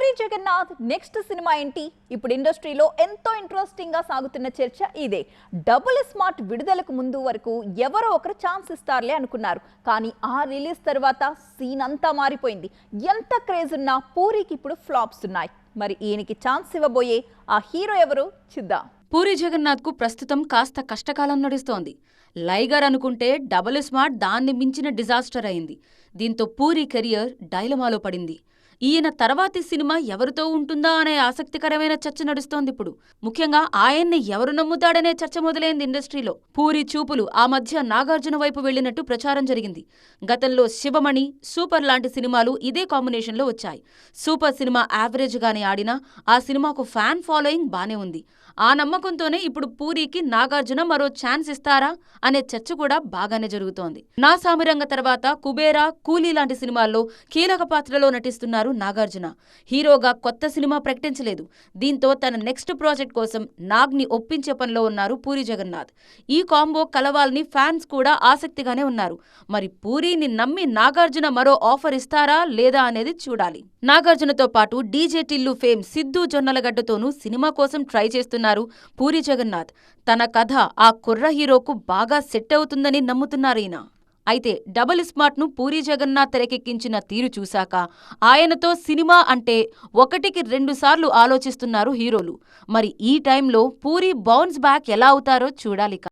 Puri Jagannadh next cinema ఏంటి? ఇప్పుడు ఇండస్ట్రీలో ఎంతో ఇంట్రెస్టింగ్ గా సాగుతున్న చర్చ ఇదే. డబుల్ స్మార్ట్ విడుదలకు ముందు వరకు ఎవరో ఒకరు ఛాన్స్ ఇస్తారులే అనుకున్నారు. కానీ ఆ రిలీజ్ తర్వాత సీన్ అంతా మారిపోయింది. ఎంత క్రేజ్ ఉన్నా పూరికి ఇప్పుడు ఫ్లాప్స్ ఉన్నాయి. మరి ఈయనకి ఛాన్స్ ఇవ్వబోయే ఆ హీరో ఎవరు చూద్దాం. పూరి జగన్నాథ్ కు ప్రస్తుతం కాస్త కష్టకాలం నడుస్తోంది. లైగర్ అనుకుంటే డబుల్ స్మార్ట్ దాన్ని మించిన డిజాస్టర్ అయింది. దీంతో పూరి కెరియర్ డైలమాలో పడింది. ఈయన తర్వాతి సినిమా ఎవరితో ఉంటుందా అనే ఆసక్తికరమైన చర్చ నడుస్తోంది ఇప్పుడు. ముఖ్యంగా ఆయన్ని ఎవరు నమ్ముతాడనే చర్చ మొదలైంది ఇండస్ట్రీలో. పూరి చూపులు ఆ మధ్య నాగార్జున వైపు వెళ్లినట్టు ప్రచారం జరిగింది. గతంలో శివమణి, సూపర్ లాంటి సినిమాలు ఇదే కాంబినేషన్లో వచ్చాయి. సూపర్ సినిమా యావరేజ్ గానే ఆడినా ఆ సినిమాకు ఫ్యాన్ ఫాలోయింగ్ బానే ఉంది. ఆ నమ్మకంతోనే ఇప్పుడు పూరికి నాగార్జున మరో ఛాన్స్ ఇస్తారా అనే చర్చ కూడా బాగానే జరుగుతోంది. నా సామిరంగ తర్వాత కుబేరా, కూలీ లాంటి సినిమాల్లో కీలక పాత్రలో నటిస్తున్నారు నాగార్జున. హీరోగా కొత్త సినిమా ప్రకటించలేదు. దీంతో తన నెక్స్ట్ ప్రాజెక్ట్ కోసం నాగ్ని ఒప్పించే పనిలో ఉన్నారు పూరి జగన్నాథ్. ఈ కాంబో కలవాలని ఫ్యాన్స్ కూడా ఆసక్తిగానే ఉన్నారు. మరి పూరిని నమ్మి నాగార్జున మరో ఆఫర్ ఇస్తారా లేదా అనేది చూడాలి. నాగార్జునతో పాటు డీజే టిల్లు ఫేమ్ సిద్ధు జొన్నలగడ్డతోనూ సినిమా కోసం ట్రై చేస్తున్నారు పూరి జగన్నాథ్. తన కథ ఆ కుర్ర హీరోకు బాగా సెట్ అవుతుందని నమ్ముతున్నారు ఈయన. అయితే డబుల్ స్మార్ట్ ను పూరి జగన్నాథ్ తెరకెక్కించిన తీరు చూశాక ఆయనతో సినిమా అంటే 1కి 2 సార్లు ఆలోచిస్తున్నారు హీరోలు. మరి ఈ టైంలో పూరి బౌన్స్ బ్యాక్ ఎలా అవుతారో చూడాలి.